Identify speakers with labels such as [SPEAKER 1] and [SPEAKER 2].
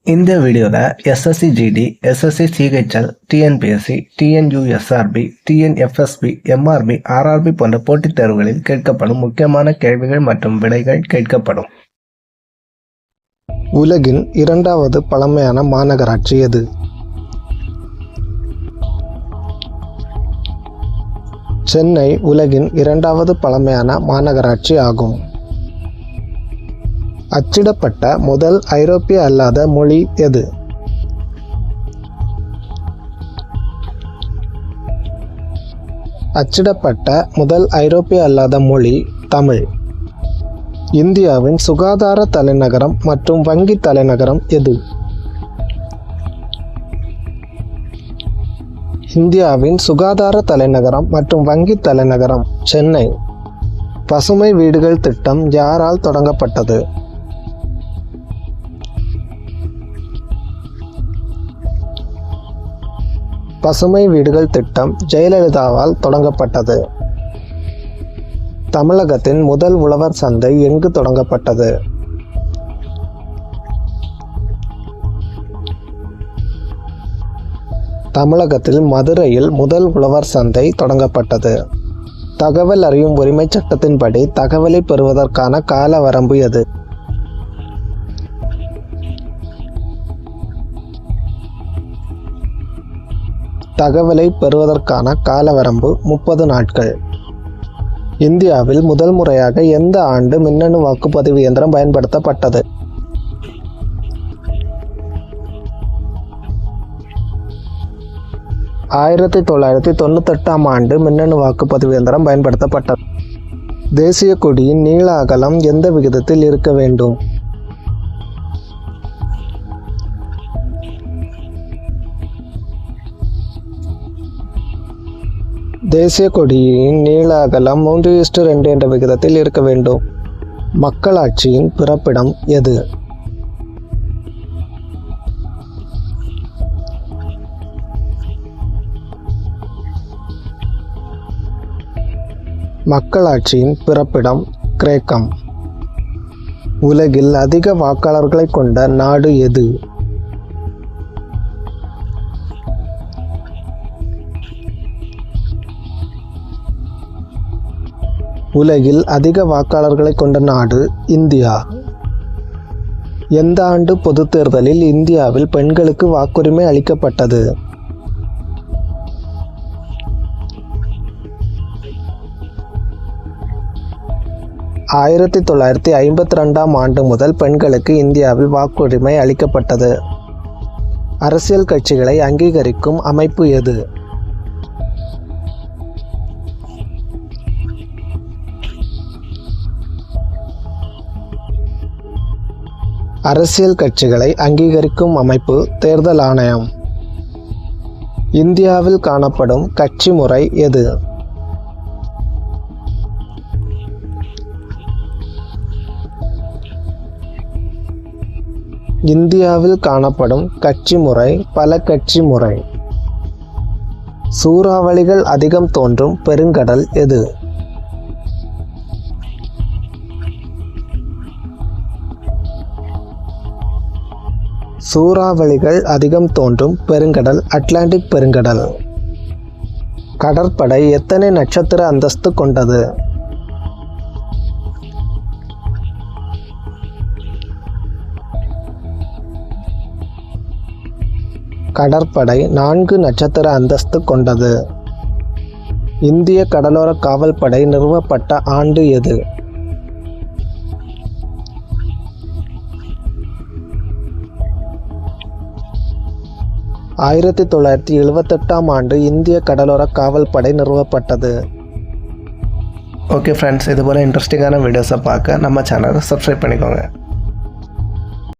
[SPEAKER 1] இந்த வீடியோவில் SSC GD, SSC CHL, TNPSC, TNUSRB, TNFSB, MRB, RRB போன்ற போட்டித் தேர்வுகளில் கேட்கப்படும் முக்கியமான கேள்விகள் மற்றும் விடைகள் கேட்கப்படும்.
[SPEAKER 2] உலகின் இரண்டாவது பழமையான மாநகராட்சி எது? சென்னை உலகின் இரண்டாவது பழமையான மாநகராட்சி ஆகும். அச்சிடப்பட்ட முதல் ஐரோப்பிய அல்லாத மொழி எது? அச்சிடப்பட்ட முதல் ஐரோப்பிய அல்லாத மொழி தமிழ். இந்தியாவின் சுகாதார தலைநகரம் மற்றும் வங்கி தலைநகரம் எது? இந்தியாவின் சுகாதார தலைநகரம் மற்றும் வங்கி தலைநகரம் சென்னை. பசுமை வீடுகள் திட்டம் யாரால் தொடங்கப்பட்டது? பசுமை வீடுகள் திட்டம் ஜெயலலிதாவால் தொடங்கப்பட்டது. தமிழகத்தின் முதல் உழவர் சந்தை எங்கு தொடங்கப்பட்டது? தமிழகத்தில் மதுரையில் முதல் உழவர் சந்தை தொடங்கப்பட்டது. தகவல் அறியும் உரிமை சட்டத்தின்படி தகவலை பெறுவதற்கான கால வரம்பு எது? தகவலை பெறுவதற்கான கால வரம்பு 30 நாட்கள். இந்தியாவில் முதல் முறையாக எந்த ஆண்டு மின்னணு வாக்குப்பதிவு இயந்திரம் பயன்படுத்தப்பட்டது? ஆயிரத்தி 1998 ஆண்டு மின்னணு வாக்குப்பதிவு இயந்திரம் பயன்படுத்தப்பட்டது. தேசிய கொடியின் நீள அகலம் எந்த விகிதத்தில் இருக்க வேண்டும்? தேசிய கொடியின் நீள அகலம் 3:2 என்ற விகிதத்தில் இருக்க வேண்டும். மக்களாட்சியின் பிறப்பிடம் எது? மக்களாட்சியின் பிறப்பிடம் கிரேக்கம். உலகில் அதிக வாக்காளர்களை கொண்ட நாடு எது? உலகில் அதிக வாக்காளர்களை கொண்ட நாடு இந்தியா. எந்த ஆண்டு பொதுத் தேர்தலில் இந்தியாவில் பெண்களுக்கு வாக்குரிமை அளிக்கப்பட்டது? 1952 ஆண்டு முதல் பெண்களுக்கு இந்தியாவில் வாக்குரிமை அளிக்கப்பட்டது. அரசியல் கட்சிகளை அங்கீகரிக்கும் அமைப்பு எது? அரசியல் கட்சிகளை அங்கீகரிக்கும் அமைப்பு தேர்தல் ஆணையம். இந்தியாவில் காணப்படும் கட்சி முறை எது? இந்தியாவில் காணப்படும் கட்சி முறை பல கட்சி முறை. சூறாவளிகள் அதிகம் தோன்றும் பெருங்கடல் எது? சூறாவளிகள் அதிகம் தோன்றும் பெருங்கடல் அட்லாண்டிக் பெருங்கடல். கடற்படை எத்தனை நட்சத்திர அந்தஸ்து கொண்டது? கடற்படை 4 நட்சத்திர அந்தஸ்து கொண்டது. இந்திய கடலோர காவல்படை நிறுவப்பட்ட ஆண்டு எது? 1978 ஆண்டு இந்திய கடலோர காவல்படை நிறுவப்பட்டது.
[SPEAKER 1] ஓகே ஃப்ரெண்ட்ஸ், இது போல் இன்ட்ரெஸ்டிங்கான வீடியோஸை பார்க்க நம்ம சேனலை சப்ஸ்கிரைப் பண்ணிக்கோங்க.